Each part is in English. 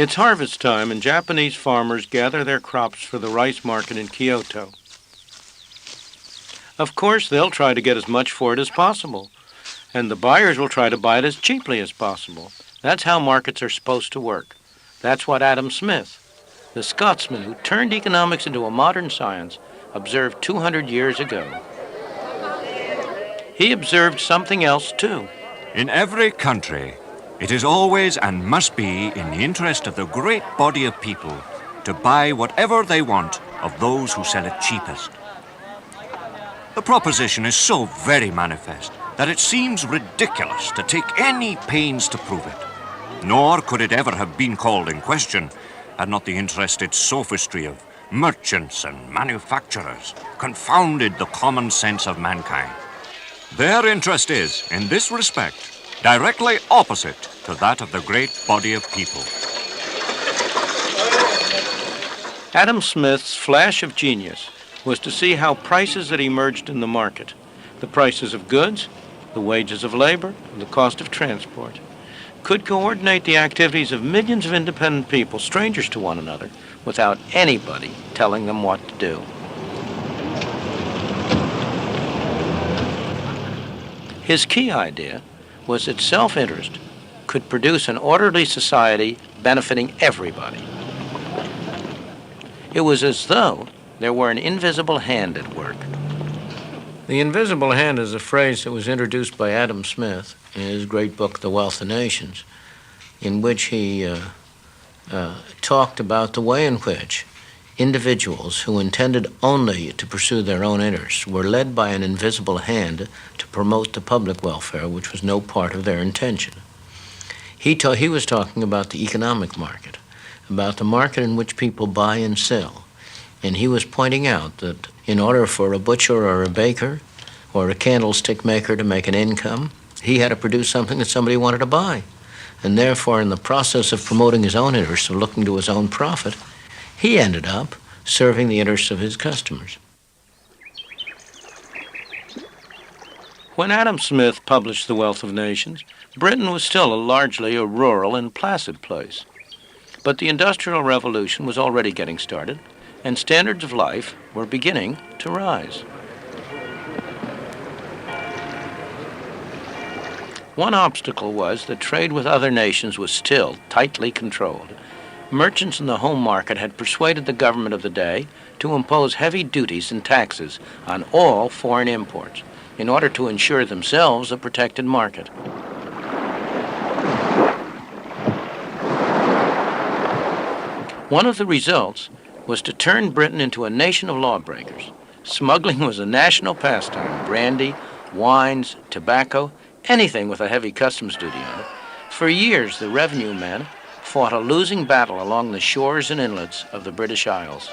It's harvest time, and Japanese farmers gather their crops for the rice market in Kyoto. Of course, they'll try to get as much for it as possible, and the buyers will try to buy it as cheaply as possible. That's how markets are supposed to work. That's what Adam Smith, the Scotsman who turned economics into a modern science, observed 200 years ago. He observed something else, too. In every country, it is always and must be in the interest of the great body of people to buy whatever they want of those who sell it cheapest. The proposition is so very manifest that it seems ridiculous to take any pains to prove it. Nor could it ever have been called in question had not the interested sophistry of merchants and manufacturers confounded the common sense of mankind. Their interest is, in this respect, directly opposite to that of the great body of people. Adam Smith's flash of genius was to see how prices had emerged in the market, the prices of goods, the wages of labor, and the cost of transport, could coordinate the activities of millions of independent people, strangers to one another, without anybody telling them what to do. His key idea was that self-interest could produce an orderly society benefiting everybody. It was as though there were an invisible hand at work. The invisible hand is a phrase that was introduced by Adam Smith in his great book, The Wealth of Nations, in which he talked about the way in which individuals who intended only to pursue their own interests were led by an invisible hand to promote the public welfare, which was no part of their intention. He was talking about the economic market, about the market in which people buy and sell. And he was pointing out that in order for a butcher or a baker or a candlestick maker to make an income, he had to produce something that somebody wanted to buy. And therefore, in the process of promoting his own interests, of looking to his own profit, he ended up serving the interests of his customers. When Adam Smith published The Wealth of Nations, Britain was still largely a rural and placid place. But the Industrial Revolution was already getting started, and standards of life were beginning to rise. One obstacle was that trade with other nations was still tightly controlled. Merchants in the home market had persuaded the government of the day to impose heavy duties and taxes on all foreign imports in order to ensure themselves a protected market. One of the results was to turn Britain into a nation of lawbreakers. Smuggling was a national pastime. Brandy, wines, tobacco, anything with a heavy customs duty on it. For years, the revenue men fought a losing battle along the shores and inlets of the British Isles.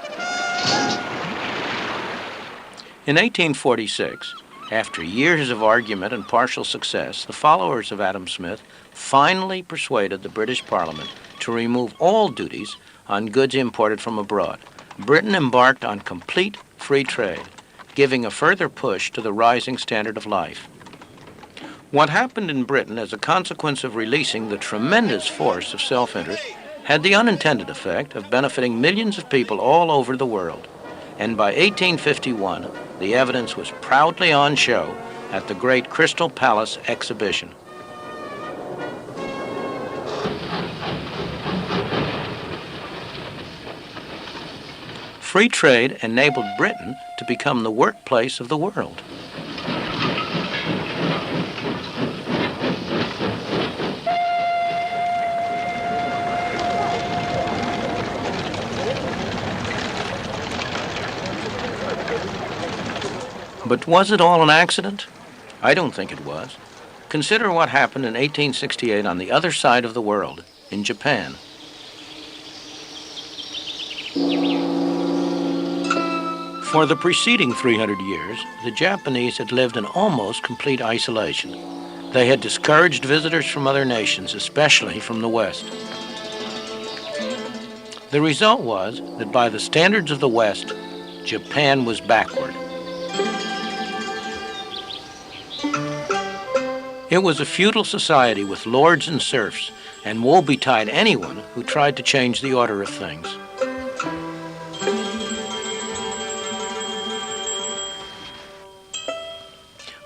In 1846, after years of argument and partial success, the followers of Adam Smith finally persuaded the British Parliament to remove all duties on goods imported from abroad. Britain embarked on complete free trade, giving a further push to the rising standard of life. What happened in Britain as a consequence of releasing the tremendous force of self-interest had the unintended effect of benefiting millions of people all over the world. And by 1851, the evidence was proudly on show at the great Crystal Palace exhibition. Free trade enabled Britain to become the workplace of the world. But was it all an accident? I don't think it was. Consider what happened in 1868 on the other side of the world, in Japan. For the preceding 300 years, the Japanese had lived in almost complete isolation. They had discouraged visitors from other nations, especially from the West. The result was that by the standards of the West, Japan was backward. It was a feudal society with lords and serfs, and woe betide anyone who tried to change the order of things.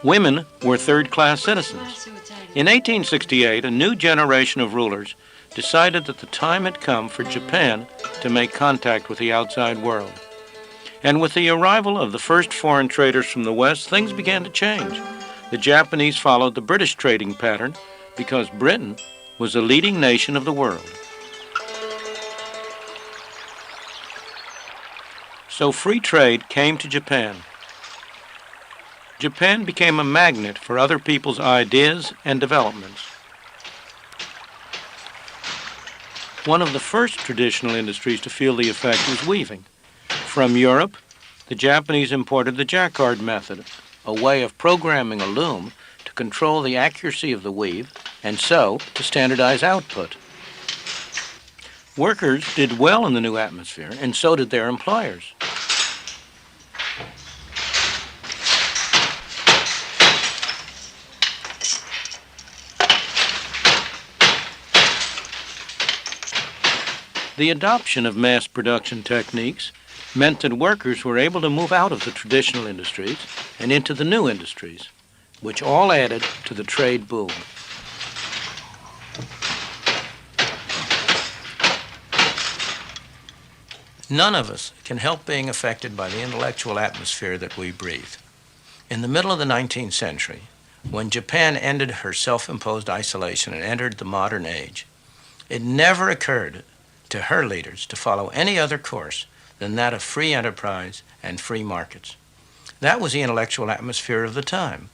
Women were third-class citizens. In 1868, a new generation of rulers decided that the time had come for Japan to make contact with the outside world. And with the arrival of the first foreign traders from the West, things began to change. The Japanese followed the British trading pattern because Britain was the leading nation of the world. So free trade came to Japan. Japan became a magnet for other people's ideas and developments. One of the first traditional industries to feel the effect was weaving. From Europe, the Japanese imported the jacquard method, a way of programming a loom to control the accuracy of the weave and so to standardize output. Workers did well in the new atmosphere, and so did their employers. The adoption of mass production techniques meant that workers were able to move out of the traditional industries and into the new industries, which all added to the trade boom. None of us can help being affected by the intellectual atmosphere that we breathe. In the middle of the 19th century, when Japan ended her self-imposed isolation and entered the modern age, it never occurred to her leaders to follow any other course than that of free enterprise and free markets. That was the intellectual atmosphere of the time,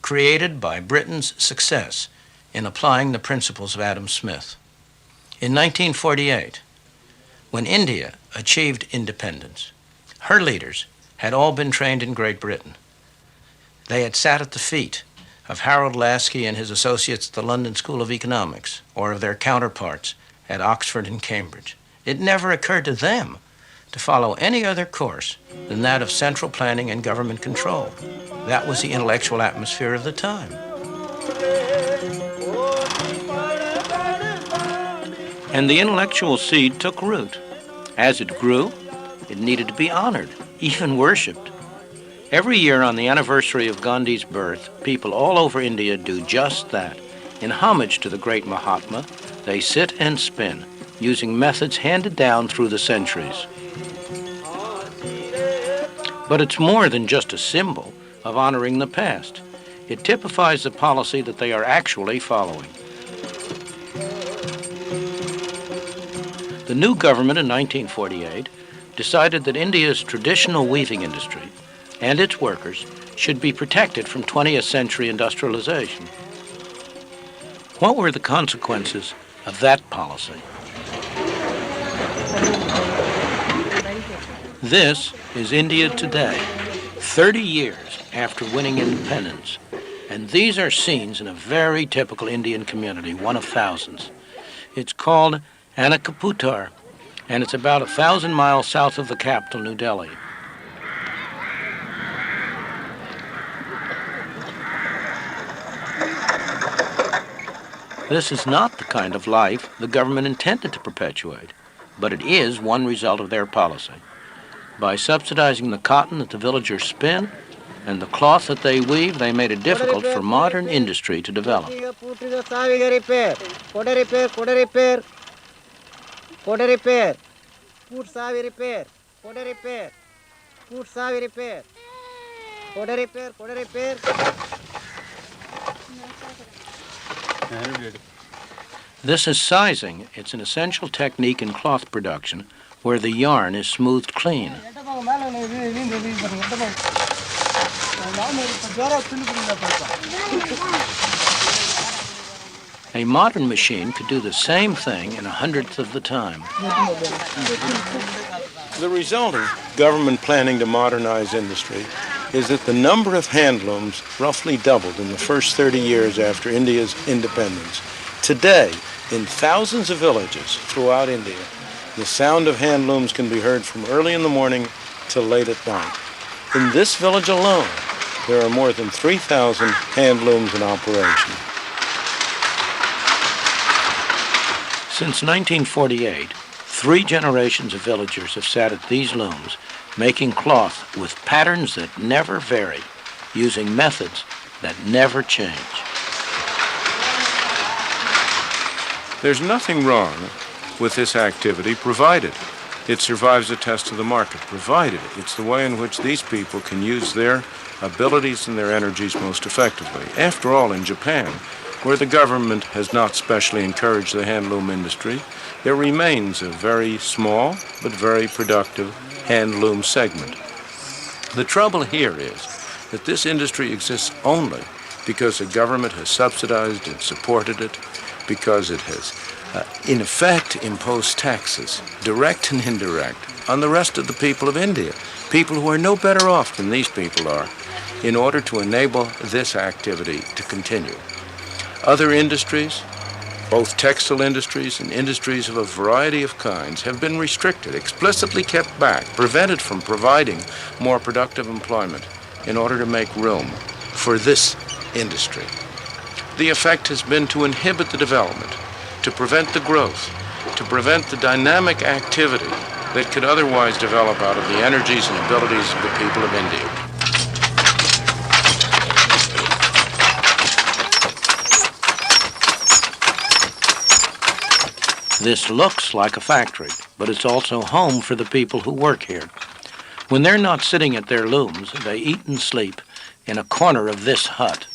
created by Britain's success in applying the principles of Adam Smith. In 1948, when India achieved independence, her leaders had all been trained in Great Britain. They had sat at the feet of Harold Laski and his associates at the London School of Economics, or of their counterparts at Oxford and Cambridge. It never occurred to them to follow any other course than that of central planning and government control. That was the intellectual atmosphere of the time. And the intellectual seed took root. As it grew, it needed to be honored, even worshipped. Every year on the anniversary of Gandhi's birth, people all over India do just that. In homage to the great Mahatma, they sit and spin, using methods handed down through the centuries. But it's more than just a symbol of honoring the past. It typifies the policy that they are actually following. The new government in 1948 decided that India's traditional weaving industry and its workers should be protected from 20th century industrialization. What were the consequences of that policy? This is India today, 30 years after winning independence. And these are scenes in a very typical Indian community, one of thousands. It's called Anakaputar, and it's about 1,000 miles south of the capital, New Delhi. This is not the kind of life the government intended to perpetuate, but it is one result of their policy. By subsidizing the cotton that the villagers spin and the cloth that they weave, they made it difficult for modern industry to develop. This is sizing. It's an essential technique in cloth production where the yarn is smoothed clean. A modern machine could do the same thing in 1/100th of the time. The result of government planning to modernize industry is that the number of handlooms roughly doubled in the first 30 years after India's independence. Today, in thousands of villages throughout India, the sound of handlooms can be heard from early in the morning till late at night. In this village alone, there are more than 3,000 handlooms in operation. Since 1948, 3 generations of villagers have sat at these looms, making cloth with patterns that never vary, using methods that never change. There's nothing wrong with this activity, provided it survives the test of the market, provided it's the way in which these people can use their abilities and their energies most effectively. After all, in Japan, where the government has not specially encouraged the handloom industry, there remains a very small but very productive handloom segment. The trouble here is that this industry exists only because the government has subsidized and supported it, because it has, in effect, imposed taxes, direct and indirect, on the rest of the people of India, people who are no better off than these people are, in order to enable this activity to continue. Other industries, both textile industries and industries of a variety of kinds, have been restricted, explicitly kept back, prevented from providing more productive employment in order to make room for this industry. The effect has been to inhibit the development, to prevent the growth, to prevent the dynamic activity that could otherwise develop out of the energies and abilities of the people of India. This looks like a factory, but it's also home for the people who work here. When they're not sitting at their looms, they eat and sleep in a corner of this hut.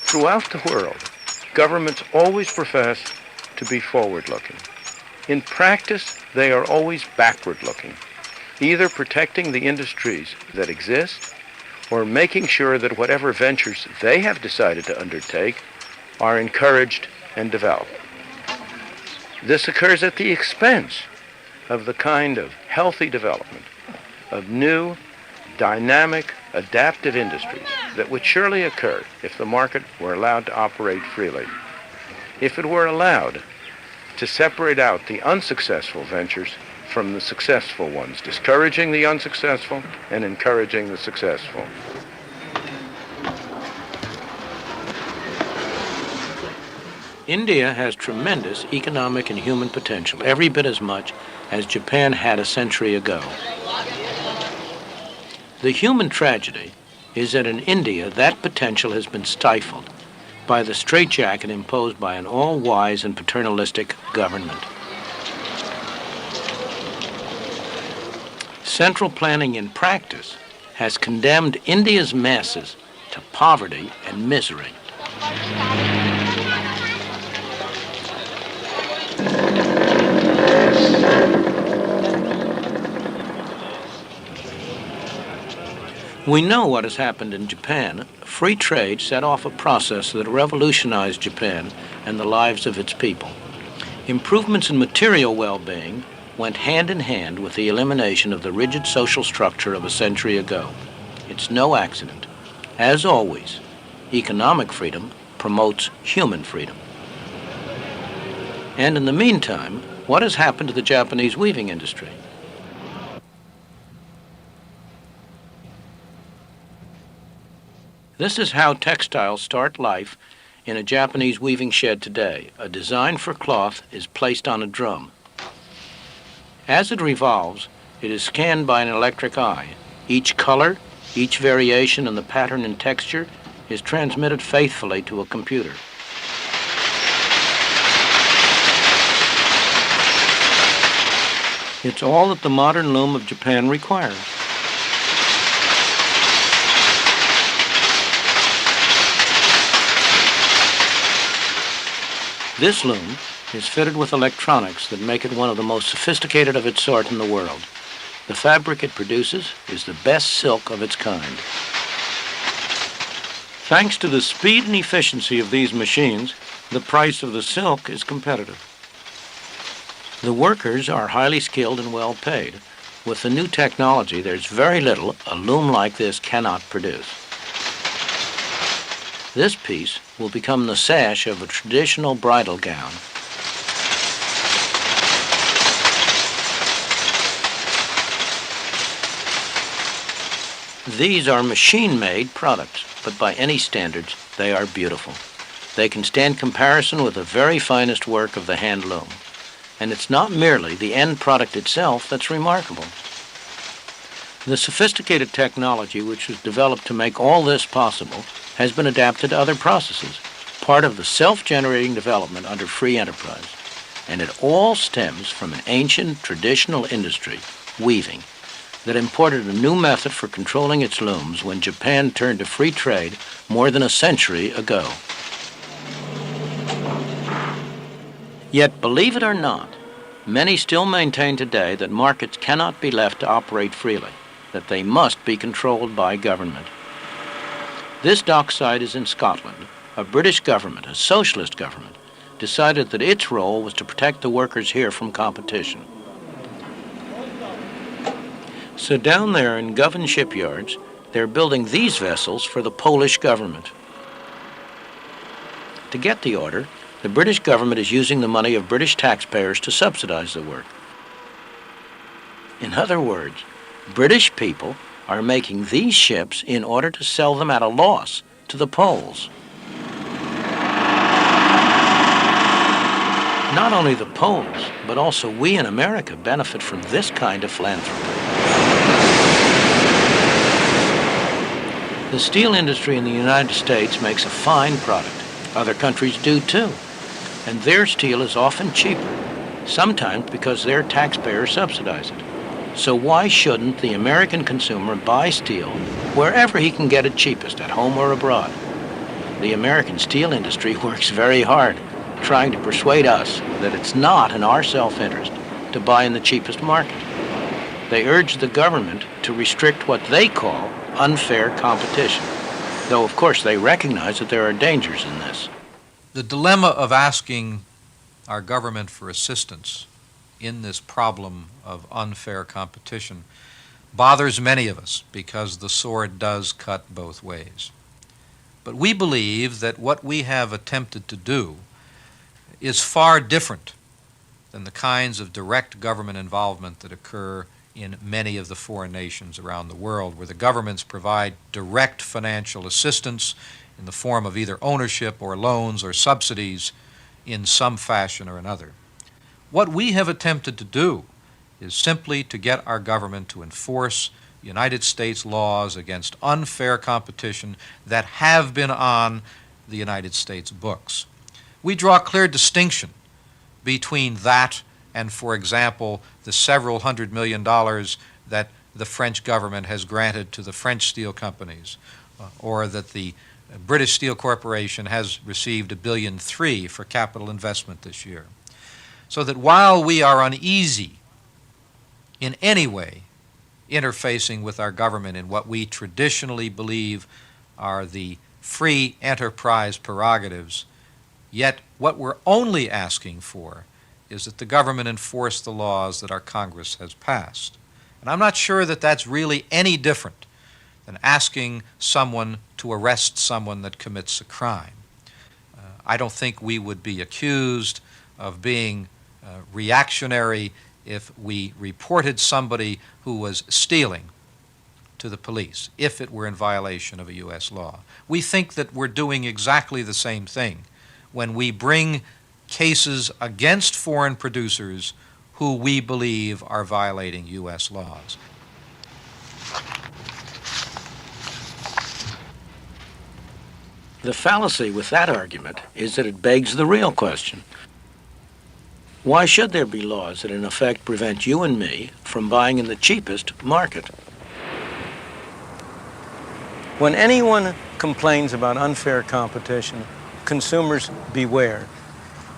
Throughout the world, governments always profess to be forward-looking. In practice, they are always backward-looking, either protecting the industries that exist or making sure that whatever ventures they have decided to undertake are encouraged and developed. This occurs at the expense of the kind of healthy development of new, dynamic, adaptive industries that would surely occur if the market were allowed to operate freely, if it were allowed to separate out the unsuccessful ventures from the successful ones, discouraging the unsuccessful and encouraging the successful. India has tremendous economic and human potential, every bit as much as Japan had a century ago. The human tragedy is that in India, that potential has been stifled by the straitjacket imposed by an all-wise and paternalistic government. Central planning in practice has condemned India's masses to poverty and misery. We know what has happened in Japan. Free trade set off a process that revolutionized Japan and the lives of its people. Improvements in material well-being went hand in hand with the elimination of the rigid social structure of a century ago. It's no accident. As always, economic freedom promotes human freedom. And in the meantime, what has happened to the Japanese weaving industry? This is how textiles start life in a Japanese weaving shed today. A design for cloth is placed on a drum. As it revolves, it is scanned by an electric eye. Each color, each variation in the pattern and texture is transmitted faithfully to a computer. It's all that the modern loom of Japan requires. This loom is fitted with electronics that make it one of the most sophisticated of its sort in the world. The fabric it produces is the best silk of its kind. Thanks to the speed and efficiency of these machines, the price of the silk is competitive. The workers are highly skilled and well paid. With the new technology, there's very little a loom like this cannot produce. This piece will become the sash of a traditional bridal gown. These are machine-made products, but by any standards, they are beautiful. They can stand comparison with the very finest work of the hand loom. And it's not merely the end product itself that's remarkable. The sophisticated technology which was developed to make all this possible has been adapted to other processes, part of the self-generating development under free enterprise. And it all stems from an ancient traditional industry, weaving, that imported a new method for controlling its looms when Japan turned to free trade more than a century ago. Yet, believe it or not, many still maintain today that markets cannot be left to operate freely, that they must be controlled by government. This dockside is in Scotland. A British government, a socialist government, decided that its role was to protect the workers here from competition. So down there in Govan shipyards, they're building these vessels for the Polish government. To get the order, the British government is using the money of British taxpayers to subsidize the work. In other words, British people are making these ships in order to sell them at a loss to the Poles. Not only the Poles, but also we in America benefit from this kind of philanthropy. The steel industry in the United States makes a fine product. Other countries do too. And their steel is often cheaper, sometimes because their taxpayers subsidize it. So why shouldn't the American consumer buy steel wherever he can get it cheapest, at home or abroad? The American steel industry works very hard, trying to persuade us that it's not in our self-interest to buy in the cheapest market. They urge the government to restrict what they call unfair competition, though of course they recognize that there are dangers in this. The dilemma of asking our government for assistance in this problem of unfair competition bothers many of us because the sword does cut both ways. But we believe that what we have attempted to do is far different than the kinds of direct government involvement that occur in many of the foreign nations around the world, where the governments provide direct financial assistance in the form of either ownership or loans or subsidies in some fashion or another. What we have attempted to do is simply to get our government to enforce United States laws against unfair competition that have been on the United States books. We draw a clear distinction between that and, for example, the several $100 million that the French government has granted to the French steel companies, or that the British Steel Corporation has received $1.3 billion for capital investment this year. So that while we are uneasy in any way interfacing with our government in what we traditionally believe are the free enterprise prerogatives, yet what we're only asking for is that the government enforce the laws that our Congress has passed. And I'm not sure that that's really any different than asking someone to arrest someone that commits a crime. I don't think we would be accused of being reactionary if we reported somebody who was stealing to the police, if it were in violation of a U.S. law. We think that we're doing exactly the same thing when we bring cases against foreign producers who we believe are violating U.S. laws. The fallacy with that argument is that it begs the real question. Why should there be laws that in effect prevent you and me from buying in the cheapest market? When anyone complains about unfair competition, consumers beware.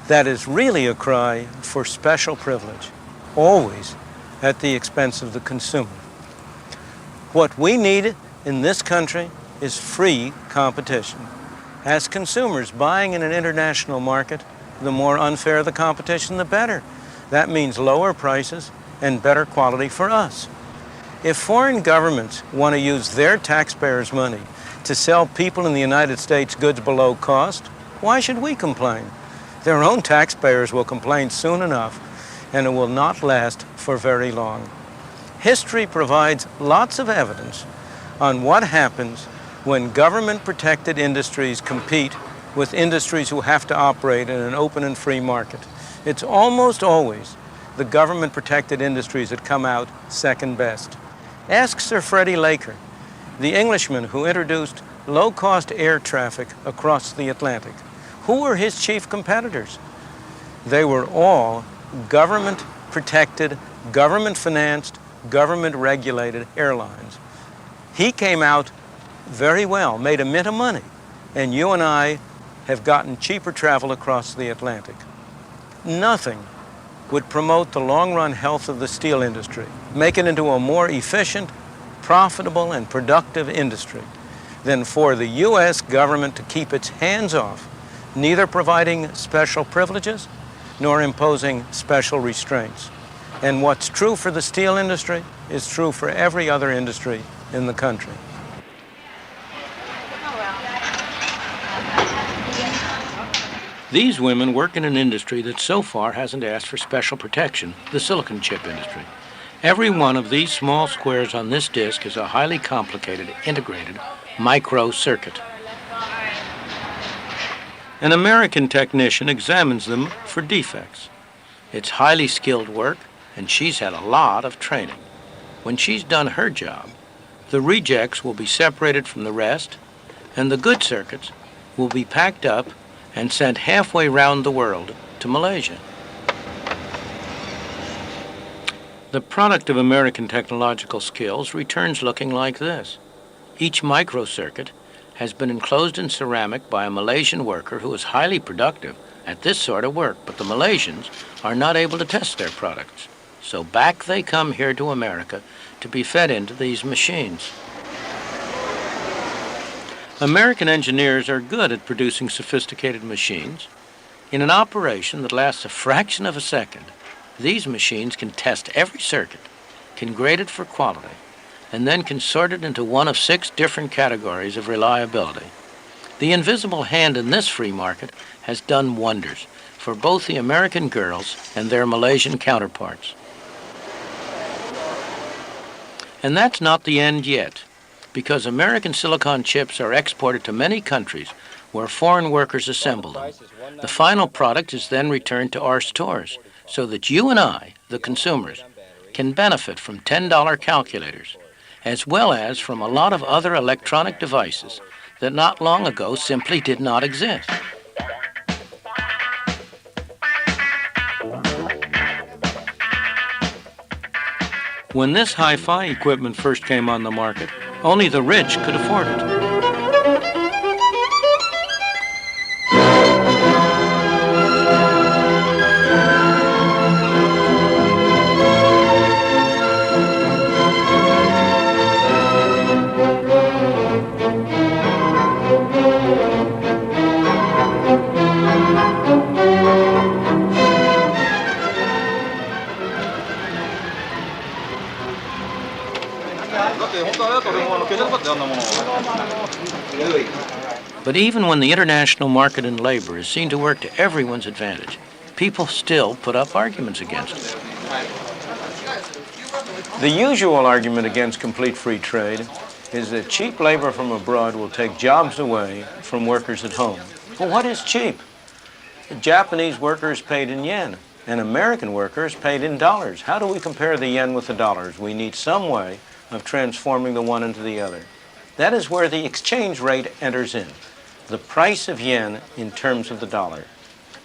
That is really a cry for special privilege, always at the expense of the consumer. What we need in this country is free competition. As consumers buying in an international market, the more unfair the competition, the better. That means lower prices and better quality for us. If foreign governments want to use their taxpayers' money to sell people in the United States goods below cost, why should we complain? Their own taxpayers will complain soon enough, and it will not last for very long. History provides lots of evidence on what happens when government-protected industries compete with industries who have to operate in an open and free market. It's almost always the government-protected industries that come out second best. Ask Sir Freddie Laker, the Englishman who introduced low-cost air traffic across the Atlantic. Who were his chief competitors? They were all government-protected, government-financed, government-regulated airlines. He came out very well, made a mint of money, and you and I have gotten cheaper travel across the Atlantic. Nothing would promote the long-run health of the steel industry, make it into a more efficient, profitable, and productive industry than for the U.S. government to keep its hands off, neither providing special privileges nor imposing special restraints. And what's true for the steel industry is true for every other industry in the country. These women work in an industry that so far hasn't asked for special protection, the silicon chip industry. Every one of these small squares on this disk is a highly complicated, integrated micro circuit. An American technician examines them for defects. It's highly skilled work, and she's had a lot of training. When she's done her job, the rejects will be separated from the rest, and the good circuits will be packed up and sent halfway round the world to Malaysia. The product of American technological skills returns looking like this. Each microcircuit has been enclosed in ceramic by a Malaysian worker who is highly productive at this sort of work, but the Malaysians are not able to test their products. So back they come here to America to be fed into these machines. American engineers are good at producing sophisticated machines. In an operation that lasts a fraction of a second, these machines can test every circuit, can grade it for quality, and then can sort it into one of 6 different categories of reliability. The invisible hand in this free market has done wonders for both the American girls and their Malaysian counterparts. And that's not the end yet, because American silicon chips are exported to many countries where foreign workers assemble them. The final product is then returned to our stores so that you and I, the consumers, can benefit from $10 calculators, as well as from a lot of other electronic devices that not long ago simply did not exist. When this hi-fi equipment first came on the market, only the rich could afford it. But even when the international market in labor is seen to work to everyone's advantage, people still put up arguments against it. The usual argument against complete free trade is that cheap labor from abroad will take jobs away from workers at home. Well, what is cheap? The Japanese worker is paid in yen, and American worker is paid in dollars. How do we compare the yen with the dollars? We need some way of transforming the one into the other. That is where the exchange rate enters in, the price of yen in terms of the dollar.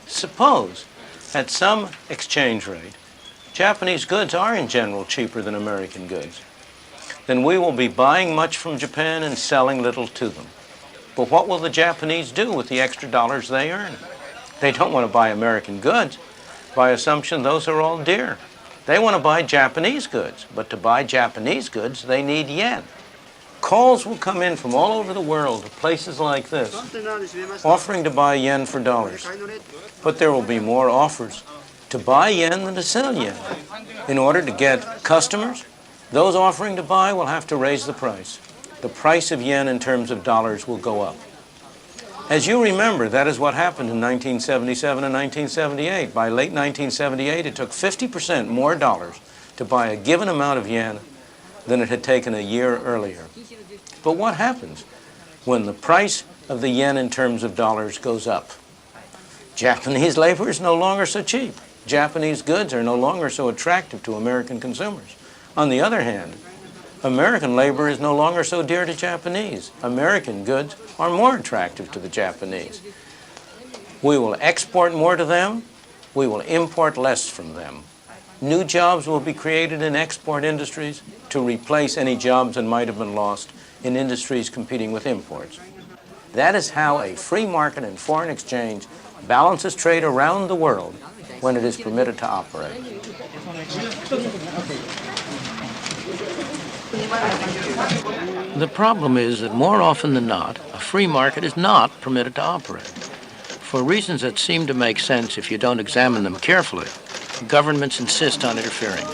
Suppose, at some exchange rate, Japanese goods are in general cheaper than American goods. Then we will be buying much from Japan and selling little to them. But what will the Japanese do with the extra dollars they earn? They don't want to buy American goods. By assumption, those are all dear. They want to buy Japanese goods, but to buy Japanese goods, they need yen. Calls will come in from all over the world to places like this, offering to buy yen for dollars. But there will be more offers to buy yen than to sell yen. In order to get customers, those offering to buy will have to raise the price. The price of yen in terms of dollars will go up. As you remember, that is what happened in 1977 and 1978. By late 1978, it took 50% more dollars to buy a given amount of yen than it had taken a year earlier. But what happens when the price of the yen in terms of dollars goes up? Japanese labor is no longer so cheap. Japanese goods are no longer so attractive to American consumers. On the other hand, American labor is no longer so dear to Japanese. American goods are more attractive to the Japanese. We will export more to them. We will import less from them. New jobs will be created in export industries to replace any jobs that might have been lost in industries competing with imports. That is how a free market and foreign exchange balances trade around the world when it is permitted to operate. The problem is that more often than not, a free market is not permitted to operate. For reasons that seem to make sense if you don't examine them carefully, governments insist on interfering.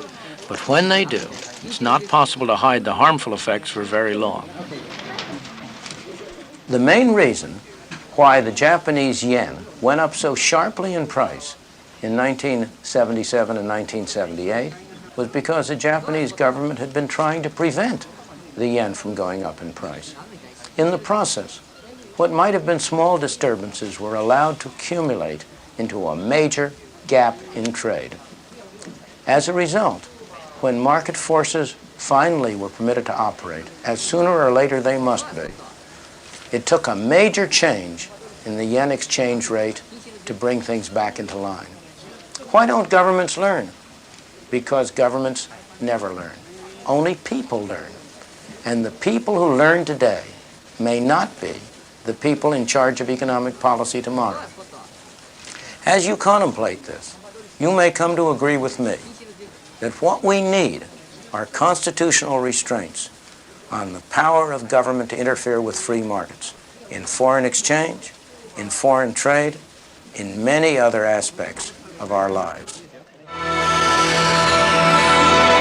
But when they do, it's not possible to hide the harmful effects for very long. The main reason why the Japanese yen went up so sharply in price in 1977 and 1978 was because the Japanese government had been trying to prevent the yen from going up in price. In the process, what might have been small disturbances were allowed to accumulate into a major gap in trade. As a result, when market forces finally were permitted to operate, as sooner or later they must be, it took a major change in the yen exchange rate to bring things back into line. Why don't governments learn? Because governments never learn. Only people learn. And the people who learn today may not be the people in charge of economic policy tomorrow. As you contemplate this, you may come to agree with me that what we need are constitutional restraints on the power of government to interfere with free markets in foreign exchange, in foreign trade, in many other aspects of our lives.